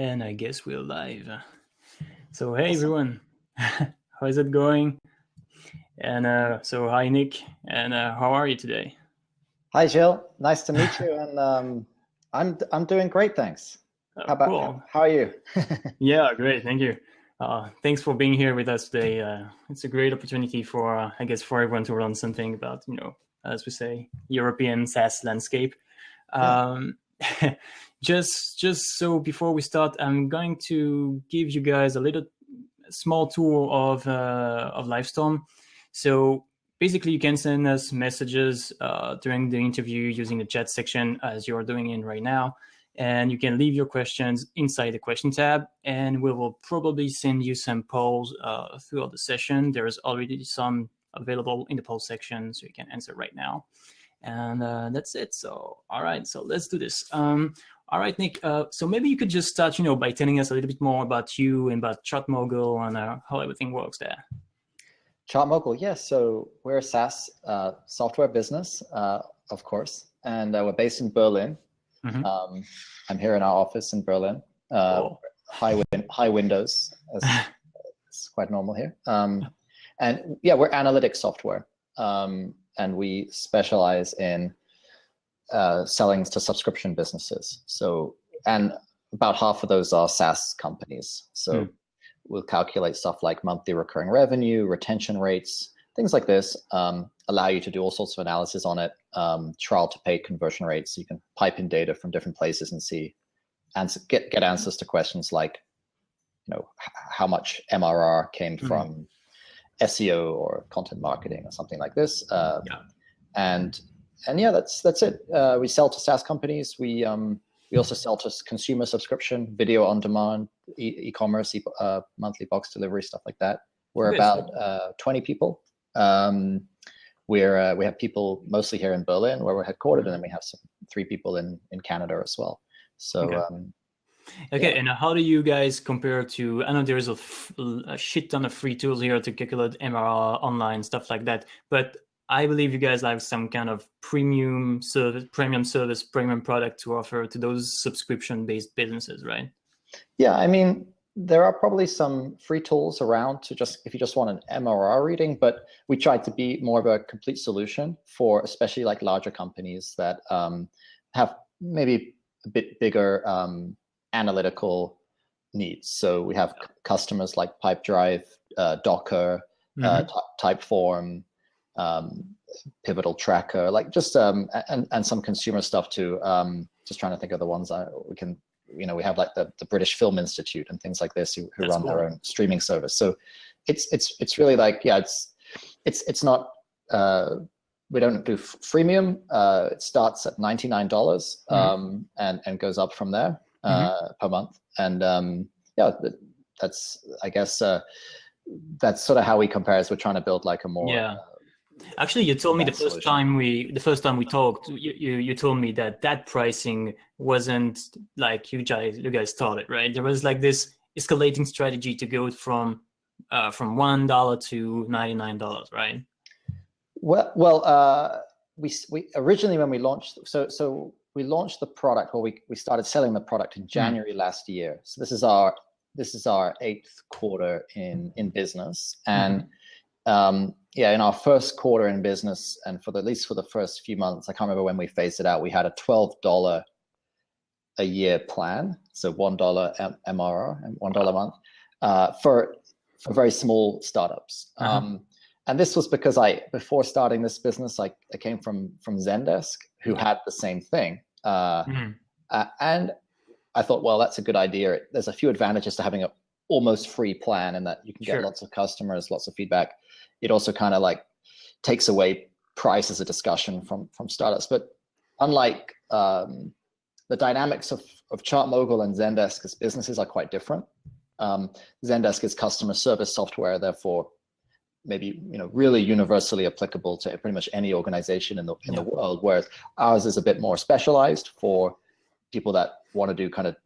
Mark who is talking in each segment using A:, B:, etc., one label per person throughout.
A: And I guess we're live. So hey everyone, how is it going? And so hi Nick, and how are you today?
B: Hi Jill, nice to meet you. And I'm doing great, thanks.
A: Cool.
B: How are you?
A: Yeah, great, thank you. Thanks for being here with us today. It's a great opportunity for I guess for everyone to learn something about, as we say, European SaaS landscape. Just so before we start, I'm going to give you guys a little small tour of Livestorm. So basically, you can send us messages during the interview using the chat section as you're doing it right now. And you can leave your questions inside the question tab, and we will probably send you some polls throughout the session. There's already some available in the poll section, so you can answer right now. And that's it. So, all right, so let's do this. All right, Nick, so maybe you could just start, by telling us a little bit more about you and about ChartMogul and how everything works there.
B: ChartMogul, yes. So we're a SaaS software business, of course, and we're based in Berlin. Mm-hmm. I'm here in our office in Berlin. Cool. High windows. It's quite normal here. And yeah, we're analytics software. And we specialize in selling to subscription businesses. So, and about half of those are SaaS companies. So we'll calculate stuff like monthly recurring revenue, retention rates, things like this, allow you to do all sorts of analysis on it, trial to paid conversion rates. So you can pipe in data from different places and see, and get answers to questions like, how much MRR came from SEO or content marketing or something like this. And yeah, that's it. We sell to SaaS companies. We also sell to consumer subscription, video on demand, e-commerce, monthly box delivery, stuff like that. We're about 20 people. We have people mostly here in Berlin where we're headquartered, and then we have 3 people in Canada as well. So
A: Okay, and how do you guys compare to? I know there's a shit ton of free tools here to calculate MRR online, stuff like that. But I believe you guys have some kind of premium product to offer to those subscription-based businesses, right?
B: Yeah, I mean, there are probably some free tools around if you just want an MRR reading, but we tried to be more of a complete solution for especially like larger companies that have maybe a bit bigger analytical needs. So we have customers like Pipedrive, Docker, Typeform, Pivotal Tracker, like just and some consumer stuff too. Just trying to think of the ones we can. We have like the British Film Institute and things like this who run their own streaming service. So it's really like, yeah, it's not. We don't do freemium. It starts at $99 and goes up from there per month. And yeah, that's, I guess, that's sort of how we compare. Is we're trying to build like a more.
A: Actually, you told me the first time we talked, you told me that pricing wasn't like you guys thought it, right? There was like this escalating strategy to go from $1 to $99, right?
B: Well, we originally, when we launched, so we launched the product, or we started selling the product in January last year. So this is our 8th quarter in business, and yeah, in our first quarter in business, and at least for the first few months, I can't remember when we phased it out, we had a $12 a year plan, so $1 MRR and $1 a month for very small startups. And this was because before starting this business, I came from Zendesk, who had the same thing, and I thought, well, that's a good idea. There's a few advantages to having an almost free plan, in that you can get lots of customers, lots of feedback. It also kind of like takes away price as a discussion from startups. But unlike the dynamics of ChartMogul and Zendesk as businesses are quite different. Zendesk is customer service software, therefore maybe really universally applicable to pretty much any organization in the world, whereas ours is a bit more specialized for people that want to do kind of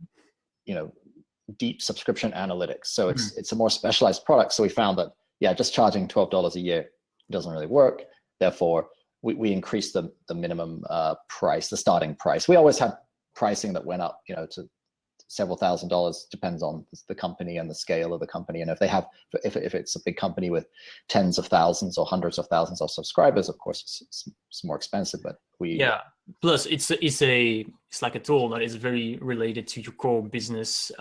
B: deep subscription analytics. So it's a more specialized product. So we found that just charging $12 a year doesn't really work. Therefore, we increased the minimum price, the starting price. We always had pricing that went up, to several $1,000s, depends on the company and the scale of the company. And if it's a big company with tens of thousands or hundreds of thousands of subscribers, of course it's more expensive. But
A: plus it's like a tool that is very related to your core business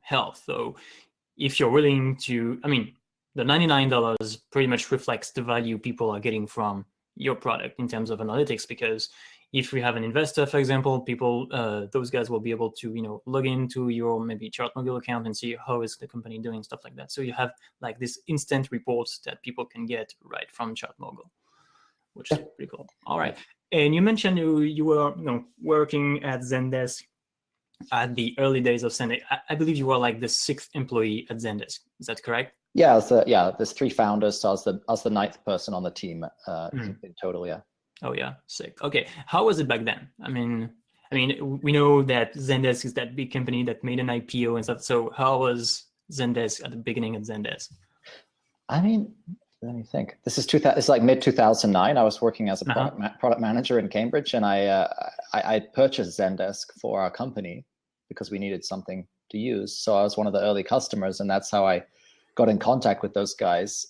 A: health. So if you're willing to, I mean, the $99 pretty much reflects the value people are getting from your product in terms of analytics, because if we have an investor, for example, people, those guys will be able to, log into your maybe ChartMogul account and see how is the company doing, stuff like that. So you have like this instant reports that people can get right from ChartMogul, which is pretty cool. All right. And you mentioned you were working at Zendesk at the early days of Zendesk. I believe you were like the 6th employee at Zendesk. Is that correct?
B: Yeah, there's 3 founders, so I was the 9th person on the team in total. Yeah.
A: Oh yeah, sick. Okay, how was it back then? I mean, we know that Zendesk is that big company that made an IPO and stuff. So how was Zendesk at the beginning of Zendesk?
B: I mean, let me think. This is it's like mid 2009. I was working as a product manager in Cambridge, and I purchased Zendesk for our company because we needed something to use. So I was one of the early customers, and that's how I got in contact with those guys.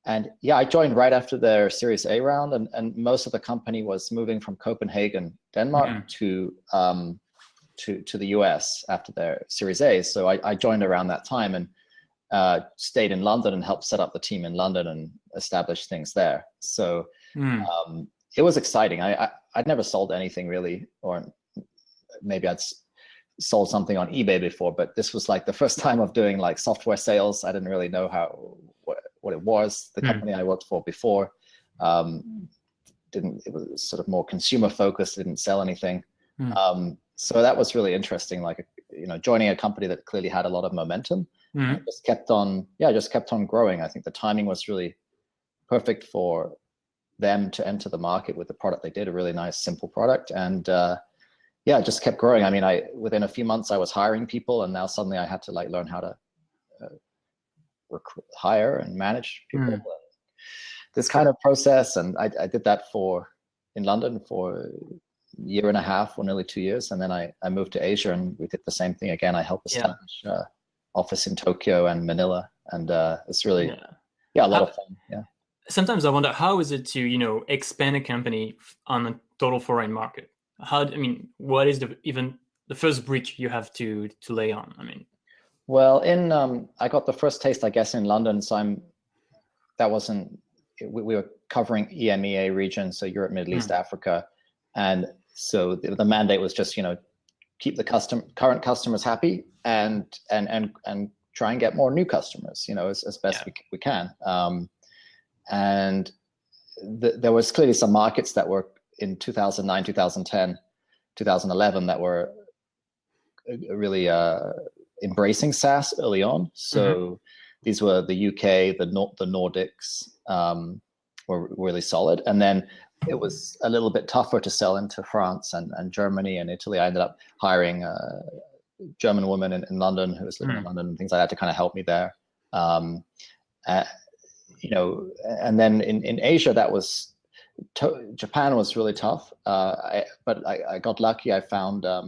B: And yeah, I joined right after their Series A round, and most of the company was moving from Copenhagen, Denmark, to the US after their Series A. So I joined around that time and stayed in London and helped set up the team in London and establish things there. So it was exciting. I'd never sold anything really, or maybe I'd sold something on eBay before, but this was like the first time of doing like software sales. I didn't really know what it was. The company I worked for before it was sort of more consumer focused, didn't sell anything. So that was really interesting, like, joining a company that clearly had a lot of momentum. Just kept on growing. I think the timing was really perfect for them to enter the market with the product they did, a really nice, simple product. And it just kept growing. I mean, within a few months I was hiring people, and now suddenly I had to like learn how to hire and manage people. And this kind of process, and I did that in London for a year and a half, or nearly 2 years, and then I moved to Asia, and we did the same thing again. I helped establish office in Tokyo and Manila, and it's really a lot of fun. Yeah.
A: Sometimes I wonder, how is it to expand a company on a total foreign market? What is the first brick you have to lay on? I mean,
B: well, I got the first taste, I guess, in London. So we were covering EMEA region, so Europe, Middle East, Africa, and so the mandate was just keep the current customers happy and try and get more new customers, as best we can. And there was clearly some markets that were in 2009, 2010, 2011 that were really embracing SaaS early on. So these were the UK, the Nordics were really solid. And then it was a little bit tougher to sell into France and Germany and Italy. I ended up hiring a German woman in London who was living in London and things like that to kind of help me there. And then in Asia, Japan was really tough. But I got lucky. I found a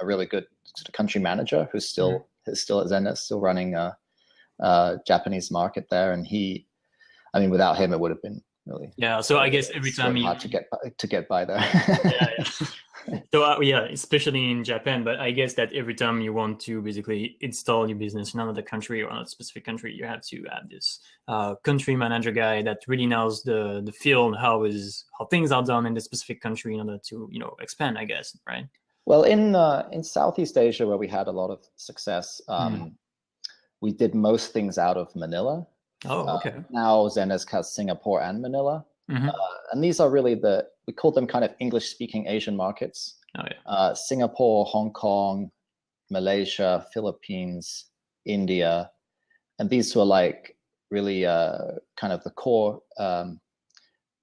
B: really good sort of country manager who's still at Zendesk, still running a Japanese market there. And without him, it would have been really
A: so I guess every time
B: hard to get by there.
A: So especially in Japan, but I guess that every time you want to basically install your business in another country or another specific country, you have to have this country manager guy that really knows the field, how things are done in the specific country in order to expand, I guess, right?
B: Well, in Southeast Asia, where we had a lot of success, we did most things out of Manila.
A: Oh, okay.
B: Now Zendesk has Singapore and Manila. And these are really we call them kind of English-speaking Asian markets.
A: Oh, yeah.
B: Singapore, Hong Kong, Malaysia, Philippines, India. And these were like really kind of the core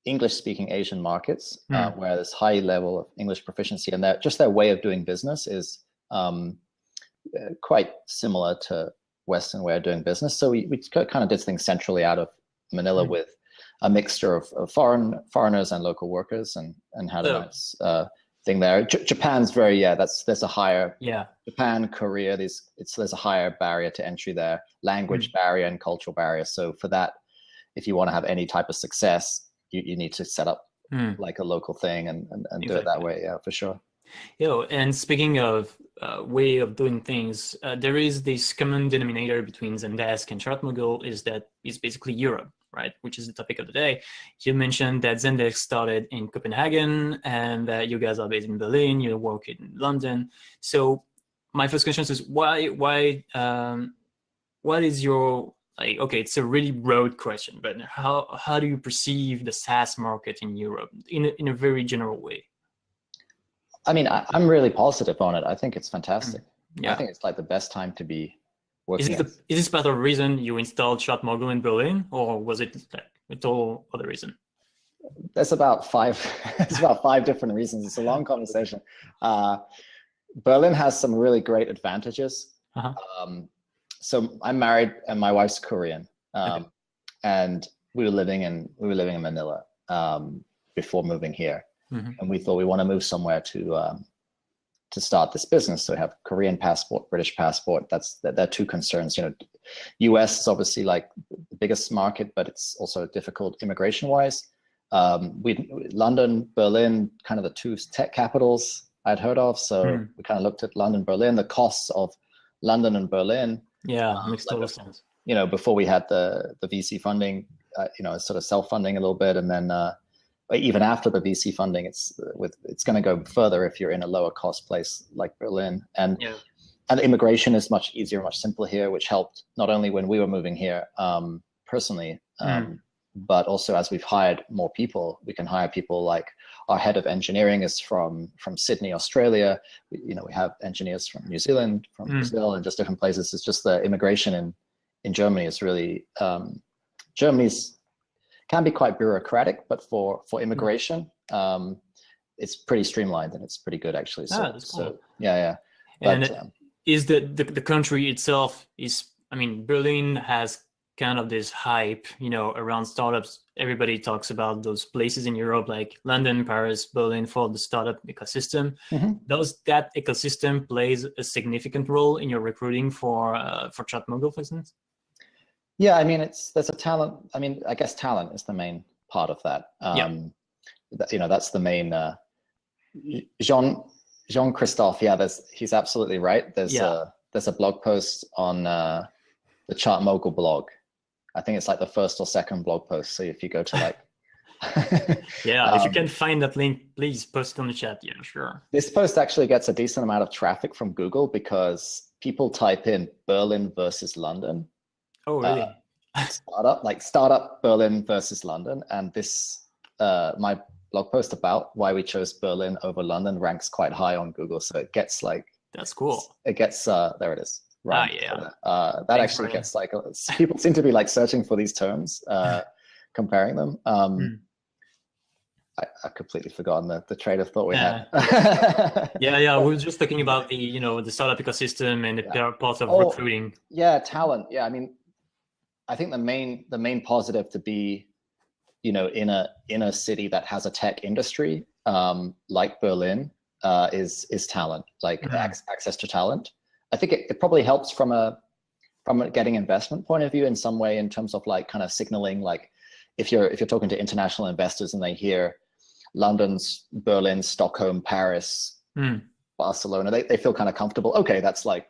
B: English-speaking Asian markets where there's high level of English proficiency. And their way of doing business is quite similar to Western way of doing business. So we kind of did things centrally out of Manila with a mixture of foreigners and local workers, and had a nice thing there. Japan's very, there's a higher,
A: Yeah.
B: Japan, Korea, there's a higher barrier to entry there, language barrier and cultural barrier. So for that, if you want to have any type of success, you need to set up like a local thing and do it that way. Yeah, for sure.
A: And speaking of way of doing things, there is this common denominator between Zendesk and ChartMogul is that it's basically Europe, right? Which is the topic of the day. You mentioned that Zendesk started in Copenhagen and that you guys are based in Berlin, you work in London. So my first question is what is your, like, okay, it's a really broad question, but how do you perceive the SaaS market in Europe in a very general way?
B: I mean, I'm really positive on it. I think it's fantastic. I think it's like the best time to be working.
A: Is this part of the reason you installed ChartMogul in Berlin, or was it a total other reason?
B: There's about five. It's about 5 different reasons. It's a long conversation. Berlin has some really great advantages. So I'm married and my wife's Korean, and we were living in Manila before moving here. And we thought we want to move somewhere to start this business. So we have Korean passport, British passport. They're 2 concerns. You know, US is obviously like the biggest market, but it's also difficult immigration wise. London, Berlin, kind of the 2 tech capitals I'd heard of. So we kind of looked at London, Berlin, the costs of London and Berlin.
A: Yeah, makes total sense.
B: You know, before we had the VC funding, you know, sort of self-funding a little bit, and then even after the VC funding, it's going to go further if you're in a lower cost place like Berlin. And immigration is much easier, much simpler here, which helped not only when we were moving here personally, but also as we've hired more people. We can hire people like our head of engineering is from Sydney, Australia. We have engineers from New Zealand, from Brazil, and just different places. It's just the immigration in Germany is really Germany's can be quite bureaucratic, but for immigration, it's pretty streamlined and it's pretty good actually. So,
A: that's cool.
B: But,
A: and is the country itself is, I mean, Berlin has kind of this hype, you know, around startups. Everybody talks about those places in Europe like London, Paris, Berlin for the startup ecosystem. Does that ecosystem plays a significant role in your recruiting for ChartMogul, for instance?
B: Yeah, I mean, there's a talent. I mean, I guess talent is the main part of that. You know, that's the main. Jean-Christophe, he's absolutely right. There's a blog post on the ChartMogul blog. I think it's like the first or second blog post. So if you go to like,
A: if you can find that link, please post it on the chat. Yeah, sure.
B: This post actually gets a decent amount of traffic from Google because people type in Berlin versus London.
A: Oh, really?
B: Startup Berlin versus London, and this my blog post about why we chose Berlin over London ranks quite high on Google. So it gets like,
A: that's cool.
B: It gets there it is. Right. That
A: Thanks,
B: actually gets like people seem to be like searching for these terms, comparing them. I've completely forgotten the train of thought we had.
A: We were just talking about the startup ecosystem and the parts of recruiting.
B: Yeah, talent. Yeah, I mean, I think the main positive to be, you know, in a city that has a tech industry like Berlin is talent, like access to talent. I think it probably helps from a getting investment point of view in some way, in terms of like kind of signaling, like if you're talking to international investors and they hear London's, Berlin, Stockholm, Paris, Barcelona, they feel kind of comfortable. Okay, that's like,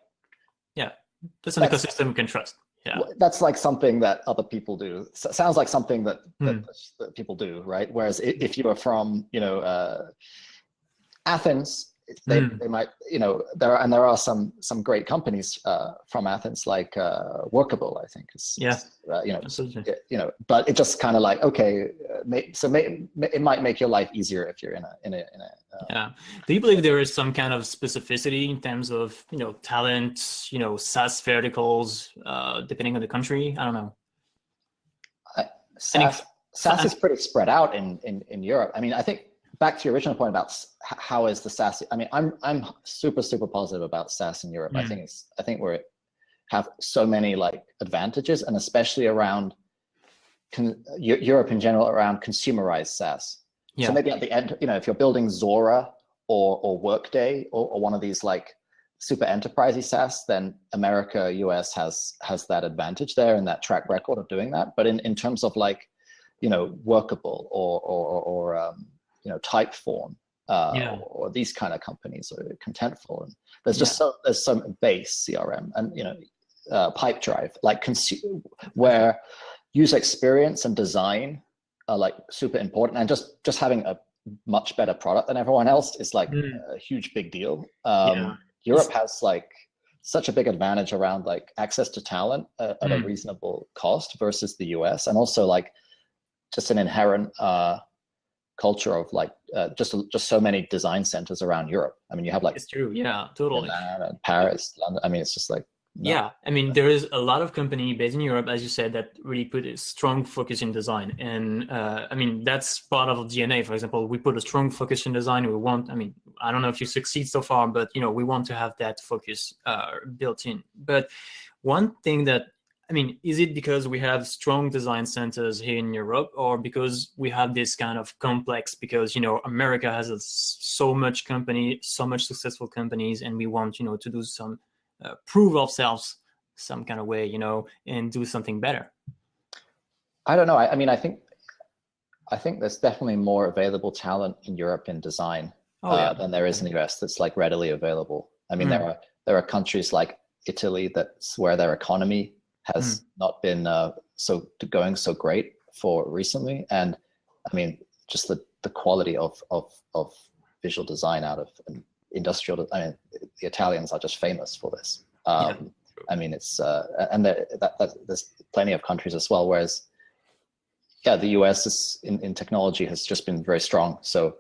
A: that's an ecosystem we can trust. Yeah,
B: that's like something that other people do. Sounds like something that people do, right? Whereas if you are from, you know, Athens, they might, you know, there are some great companies from Athens, like Workable, I think. You know, but it just kind of like, okay, it might make your life easier if you're in a.
A: Do you believe there is some kind of specificity in terms of, you know, talent, you know, SaaS verticals, depending on the country? I don't know.
B: SaaS is pretty spread out in Europe. I mean, I think, back to your original point about how is the SaaS. I mean, I'm super positive about SaaS in Europe. I think we have so many like advantages, and especially around Europe in general, around consumerized SaaS. So maybe at the end, you know, if you're building Zora or Workday or one of these like super enterprisey SaaS, then America, US has that advantage there and that track record of doing that. But in terms of like, workable or type form, or these kind of companies are contentful, and there's just there's some base CRM and Pipedrive, like where user experience and design are like super important, and just having a much better product than everyone else is like a huge big deal. Europe has like such a big advantage around like access to talent at a reasonable cost versus the US, and also like just an inherent culture of like just so many design centers around Europe. I mean, you have like,
A: it's true, yeah, totally,
B: Milan, Paris, London. I mean, it's just like
A: I mean, there is a lot of company based in Europe, as you said, that really put a strong focus in design. And I mean, that's part of DNA. For example, we put a strong focus in design. We want, I mean, I don't know if you succeed so far, but, we want to have that focus built in. But one thing that, I mean, is it because we have strong design centers here in Europe, or because we have this kind of complex, because, America has so much successful companies, and we want, to do some prove ourselves some kind of way, and do something better?
B: I don't know. I mean, I think there's definitely more available talent in Europe in design than there is in the US that's like readily available. I mean, there are countries like Italy that's where their economy has not been going so great for recently, and I mean, just the quality of visual design out of industrial. I mean, the Italians are just famous for this. I mean, it's and there's plenty of countries as well. Whereas, the US is in technology has just been very strong. So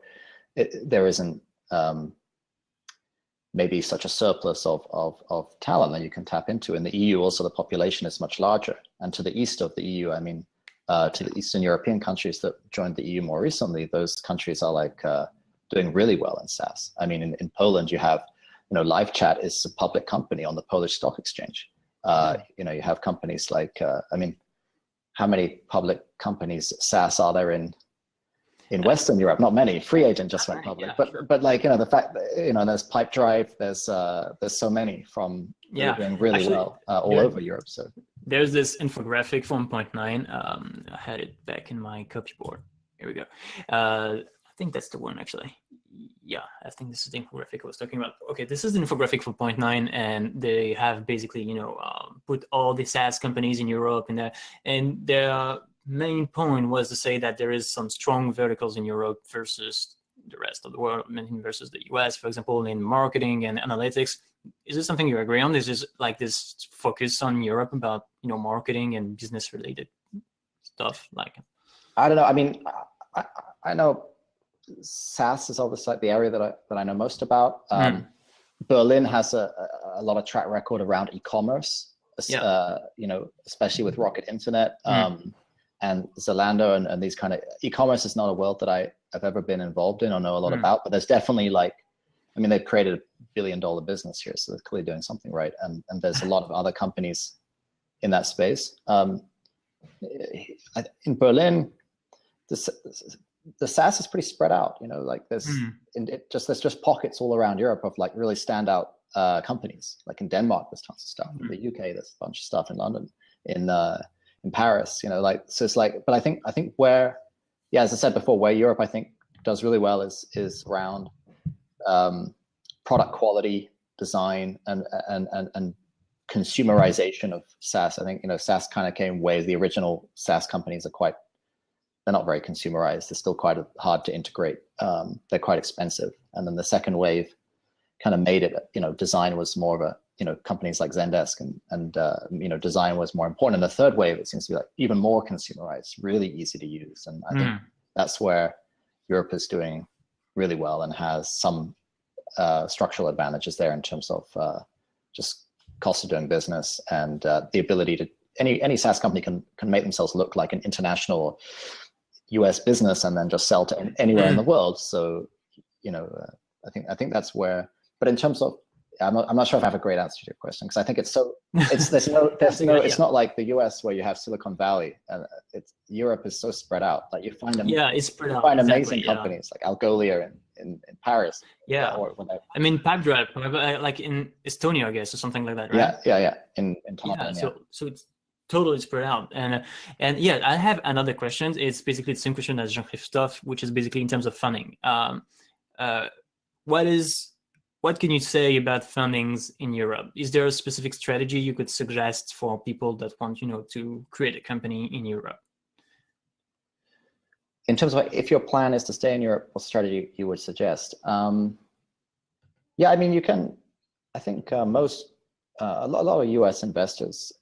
B: there isn't maybe such a surplus of talent that you can tap into. In the EU, also the population is much larger, and to the east of the EU, I mean, to the Eastern European countries that joined the EU more recently, those countries are like doing really well in SaaS. I mean, in Poland, you have, LiveChat is a public company on the Polish stock exchange. You have companies like, I mean, how many public companies SaaS are there in Western Europe? Not many. Free Agent just went public, but like, the fact that, there's Pipedrive, there's so many from doing really well all over Europe. So
A: there's this infographic from 0.9. I had it back in my copyboard. Here we go. I think that's the one, actually. Yeah, I think this is the infographic I was talking about. Okay, this is the infographic for 0.9, and they have basically, put all the SaaS companies in Europe in there. And their main point was to say that there is some strong verticals in Europe versus the rest of the world, versus the US, for example, in marketing and analytics. Is this something you agree on? Is this like this focus on Europe about, marketing and business related stuff? Like,
B: I don't know. I mean, I know SaaS is obviously like the area that I know most about. Berlin has a lot of track record around e-commerce, especially with Rocket Internet and Zalando and these kind of e-commerce is not a world that I've ever been involved in or know a lot about, but there's definitely like, I mean, they've created $1 billion business here, so they're clearly doing something right. And there's a lot of other companies in that space. In Berlin, the SaaS is pretty spread out, like there's just pockets all around Europe of like really standout companies. Like in Denmark, there's tons of stuff. In the UK, there's a bunch of stuff. In London, in Paris, like, so it's like, but I think where, as I said before, where Europe I think does really well is around product quality, design, and consumerization of SaaS. I think SaaS kind of came way. The original SaaS companies they're not very consumerized. They're still quite hard to integrate. They're quite expensive. And then the second wave kind of made it, design was more of a, companies like Zendesk and design was more important. And the third wave, it seems to be like even more consumerized, really easy to use. And I think that's where Europe is doing really well and has some structural advantages there in terms of just cost of doing business and the ability to, any SaaS company can make themselves look like an international US business and then just sell to anywhere in the world. So, I think that's where, but in terms of, I'm not sure if I have a great answer to your question, because I think it's not like the US where you have Silicon Valley. Europe is so spread out. Like you find them,
A: it's spread out.
B: Find amazing companies like Algolia in Paris.
A: Yeah.
B: Or when
A: I mean, Pipedrive, like in Estonia, I guess, or something like that, right?
B: Yeah. In Tallinn,
A: yeah. So it's totally spread out. And yeah, I have another question. It's basically the same question as Jean-Christophe, which is basically in terms of funding. What can you say about fundings in Europe? Is there a specific strategy you could suggest for people that want, to create a company in Europe?
B: In terms of if your plan is to stay in Europe, what strategy you would suggest? Yeah, I mean, you can. I think a lot of US investors,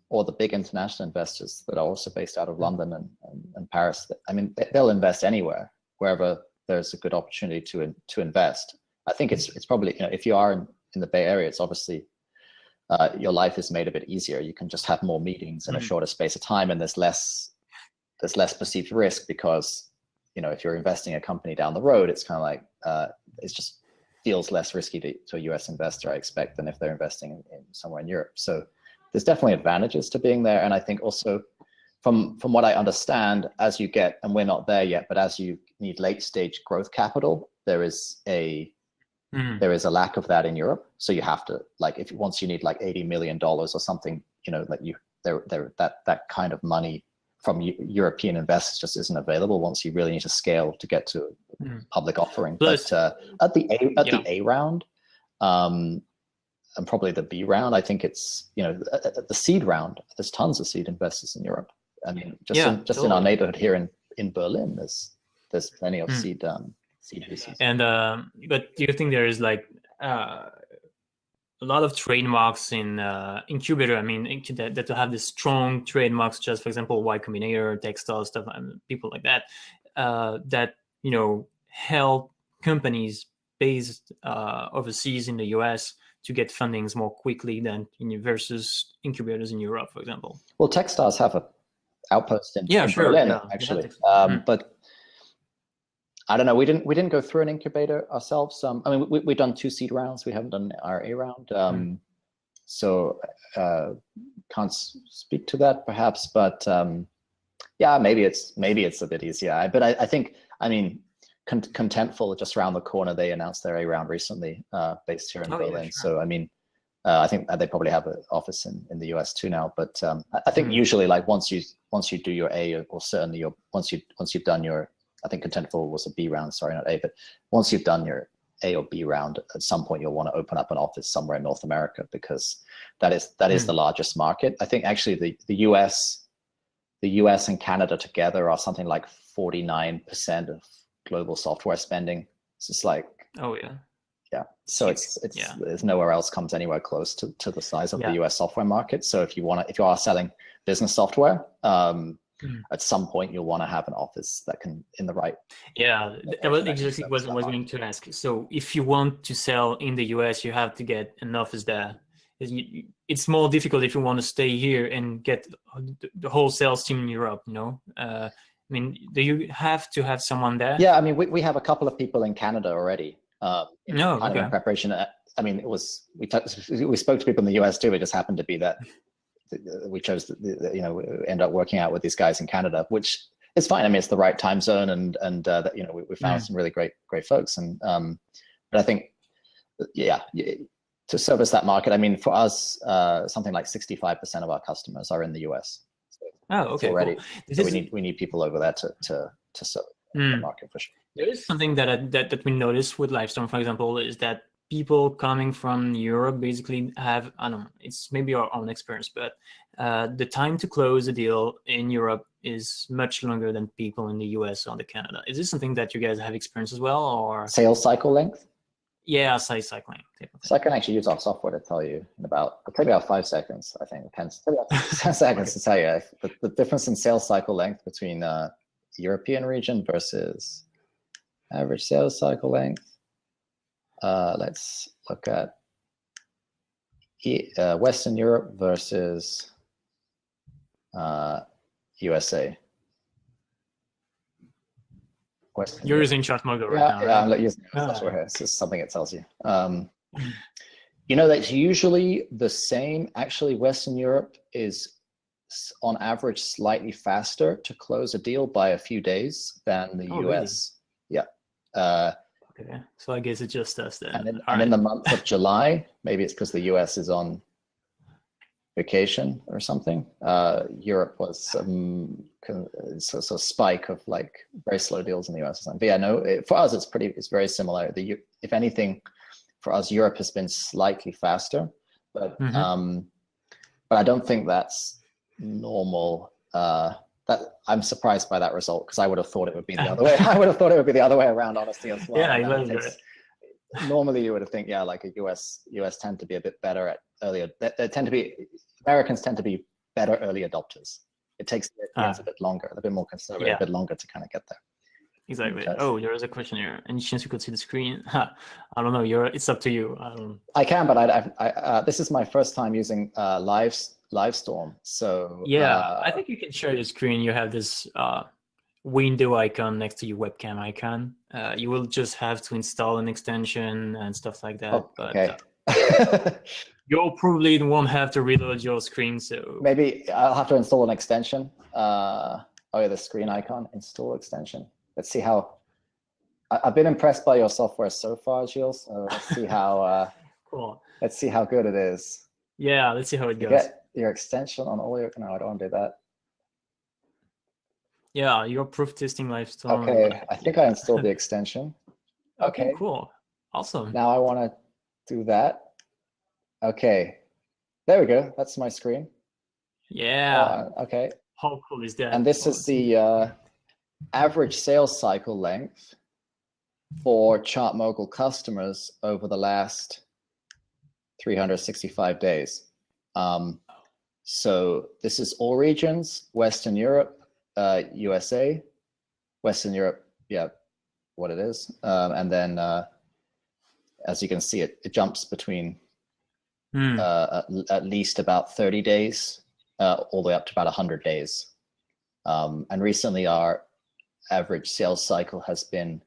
B: or the big international investors that are also based out of London and Paris, I mean, they'll invest anywhere, wherever there's a good opportunity to invest. I think it's probably, if you are in the Bay Area, it's obviously your life is made a bit easier. You can just have more meetings in a shorter space of time, and there's less perceived risk because, if you're investing in a company down the road, it's kind of like, it just feels less risky to a US investor, I expect, than if they're investing in somewhere in Europe. So there's definitely advantages to being there. And I think also from what I understand, as you get, and we're not there yet, but as you need late stage growth capital, there is a lack of that in Europe. So you have to, like, once you need like $80 million or something, that kind of money from European investors just isn't available once you really need to scale to get to public offering. But at the A round, and probably the B round, I think it's, at the seed round, there's tons of seed investors in Europe. I mean, in our neighborhood here in Berlin, there's plenty of seed VCs.
A: And but do you think there is like a lot of trademarks in Incubator? I mean, that to have this strong trademarks, just for example, Y Combinator, Textile stuff, and people like that, that help companies based overseas in the US to get fundings more quickly than versus incubators in Europe, for example.
B: Well, Textiles have a outpost in Berlin, actually, but I don't know. We didn't go through an incubator ourselves. I mean, we've done 2 seed rounds. We haven't done our A round. So can't speak to that perhaps, but yeah, maybe it's a bit easier. But I think, I mean, Contentful just around the corner, they announced their A round recently, based here in Berlin. Yeah, sure. So I mean, I think they probably have an office in the US too now. But I think usually, like once you do your A, or certainly once you've done your, I think Contentful was a B round, sorry, not A, but once you've done your A or B round, at some point you'll want to open up an office somewhere in North America, because that is the largest market. I think actually the US and Canada together are something like 49% of global software spending. So it's like, yeah. So it's there's nowhere else comes anywhere close to the size of the US software market. So if you are selling business software, at some point you'll want to have an office that can in the right.
A: Yeah, that was exactly what I was going to ask. So if you want to sell in the US, you have to get an office there. It's more difficult if you want to stay here and get the whole sales team in Europe, I mean, do you have to have someone there?
B: Yeah, I mean, we have a couple of people in Canada already. In preparation. I mean, we spoke to people in the US too. It just happened to be that we chose, end up working out with these guys in Canada, which is fine. I mean, it's the right time zone, and we found some really great folks. And but I think, to service that market, I mean, for us, something like 65% of our customers are in the US. So already, cool. So we need people over there to serve the market for sure.
A: There is something that we noticed with Livestorm, for example, is that people coming from Europe basically have, I don't know, it's maybe our own experience, but the time to close a deal in Europe is much longer than people in the US or the Canada. Is this something that you guys have experienced as well, or
B: sales cycle length?
A: Yeah, sales cycling.
B: So I can actually use our software to tell you it'll take about 5 seconds, I think. It depends. 10 seconds to tell you the difference in sales cycle length between European region versus average sales cycle length. Let's look at Western Europe versus USA.
A: You're using ChartMogul right now, right?
B: Yeah, I'm using software here. It's just something it tells you. That's usually the same. Actually, Western Europe is on average slightly faster to close a deal by a few days than the US. Really? Yeah.
A: Okay, so I guess it's just us then.
B: And in the month of July, maybe it's because the US is on vacation or something. Europe was a spike of like very slow deals in the US or something. But yeah, no, for us it's very similar. If anything, for us, Europe has been slightly faster, but I don't think that's normal. That I'm surprised by that result, because I would have thought it would be the other way. I would have thought it would be the other way around, honestly, as well.
A: Yeah,
B: normally you would have think, like a US tend to be a bit better at earlier. Americans tend to be better early adopters. It takes a bit longer, a bit more conservative, a bit longer to kind of get there.
A: Exactly. Oh, there is a question here. Any chance you could see the screen? I don't know. It's up to you.
B: I can, but I this is my first time using Livestorm. So
A: I think you can share your screen. You have this window icon next to your webcam icon. You will just have to install an extension and stuff like that.
B: Okay.
A: But you probably won't have to reload your screen. So
B: maybe I'll have to install an extension. The screen icon, install extension. Let's see how. I've been impressed by your software so far, Gilles. So let's see how.
A: Cool.
B: Let's see how good it is.
A: Yeah, let's see how it goes.
B: Get your extension on all your. No, I don't want to do that.
A: Yeah, you're proof testing Livestorm.
B: Okay, I think I installed the extension.
A: Okay, cool, awesome.
B: Now I want to do that. Okay, there we go. That's my screen.
A: Yeah.
B: Okay.
A: How cool is that?
B: And this is the average sales cycle length for ChartMogul customers over the last 365 days. So this is all regions: Western Europe, USA, Western Europe, what it is. And then, as you can see, it jumps between at least about 30 days, all the way up to about 100 days. And recently our average sales cycle has been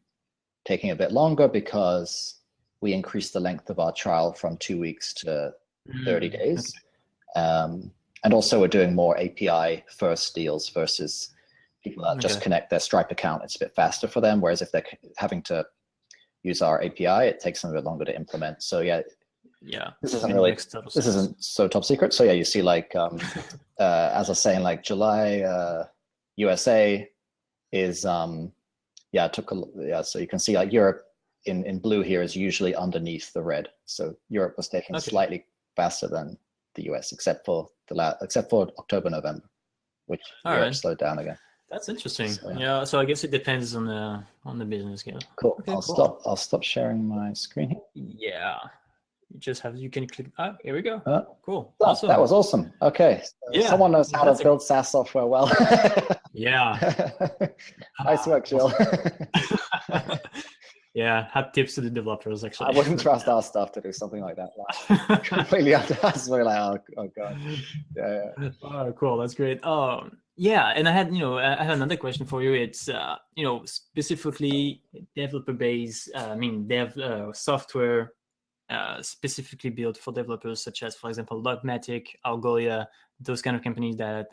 B: taking a bit longer because we increased the length of our trial from 2 weeks to 30 days. And also we're doing more API first deals versus people that just connect their Stripe account. It's a bit faster for them, whereas if they're having to use our API, it takes them a bit longer to implement. So this isn't so top secret. So you see, like as I was saying, like July USA is so you can see like Europe in blue here is usually underneath the red. So Europe was taking slightly faster than the US, except for October, November, which Europe slowed down again.
A: That's interesting. So, so I guess it depends on the business scale.
B: Cool. Okay, I'll stop sharing my screen here.
A: Yeah. You can click. Here we go. Cool.
B: Oh,
A: awesome.
B: That was awesome. Okay. So someone knows how to build SaaS software well.
A: Yeah.
B: Nice work, Jill.
A: Hat tips to the developers, actually.
B: I wouldn't trust our stuff to do something like that. Like, completely under us. We're like, oh god. Yeah.
A: Oh, cool. That's great. And I had another question for you. It's specifically developer based. Software specifically built for developers, such as, for example, Logmatic, Algolia, those kind of companies that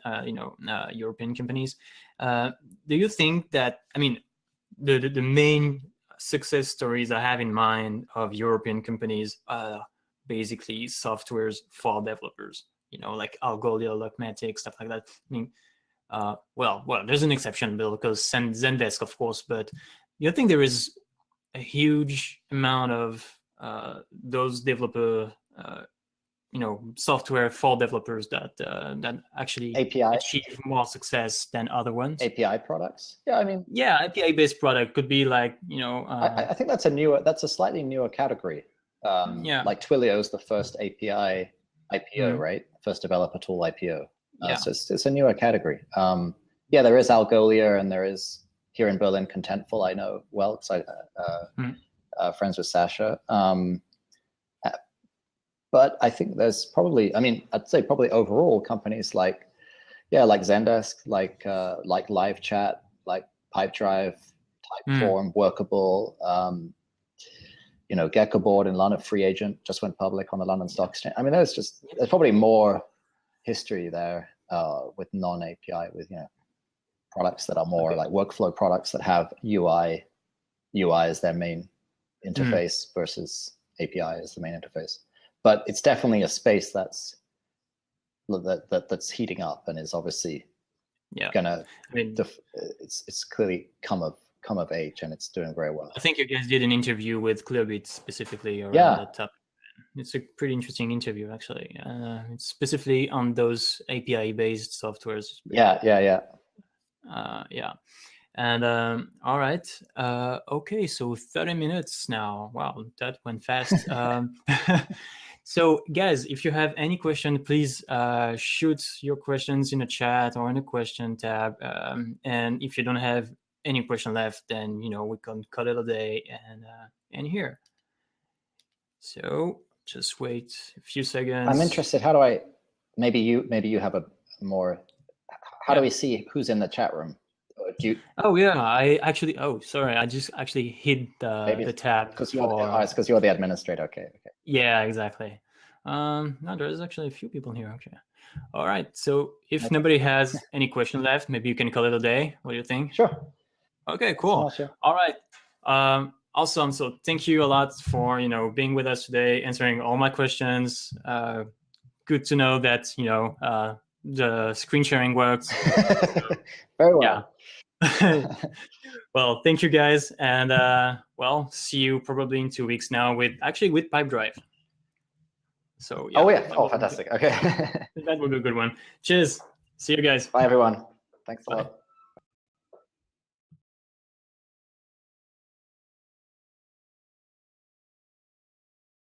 A: European companies. Do you think that the main success stories I have in mind of European companies are basically softwares for developers? Like Algolia, Logmatic, stuff like that. There's an exception, Bill, because Zendesk, of course, but you think there is a huge amount of those developer, software for developers that actually
B: API
A: achieve more success than other ones.
B: API products. Yeah,
A: API-based product could be like,
B: I think that's a slightly newer category. Like Twilio is the first API IPO, right? First developer tool IPO. So it's a newer category. There is Algolia, and there is here in Berlin Contentful. I know well because friends with Sasha. But I think there's probably, I'd say probably overall companies like Zendesk, like Live Chat, like Pipedrive, Typeform, Workable, Geckoboard in London, Free Agent just went public on the London Stock Exchange. There's probably more history there with non-API, with products that are more like workflow products that have UI as their main interface versus API as the main interface. But it's definitely a space that's heating up and is obviously gonna. It's clearly come of age, and it's doing very well.
A: I think you guys did an interview with Clearbit specifically around that topic. It's a pretty interesting interview, actually. It's specifically on those API-based softwares.
B: Yeah.
A: And all right. Okay, so 30 minutes now. Wow, that went fast. So, guys, if you have any question, please shoot your questions in the chat or in the question tab. And if you don't have any question left, then we can call it a day and here. So just wait a few seconds.
B: I'm interested. How do I? Maybe you have a more. How do we see who's in the chat room? Do you?
A: Oh yeah, I actually. Oh, sorry, I just actually hit the tab.
B: It's because you're the administrator. Okay.
A: Yeah, exactly. No, there's actually a few people here. Okay. All right. So if nobody has any question left, maybe you can call it a day. What do you think?
B: Sure.
A: Okay. Cool. All right. Awesome. So thank you a lot for being with us today, answering all my questions. Good to know that the screen sharing works.
B: Very well.
A: Yeah. Well, thank you guys, and see you probably in 2 weeks now with Pipedrive. So yeah.
B: Oh, fantastic. Okay.
A: That would be a good one. Cheers. See you guys.
B: Bye everyone. Thanks a lot.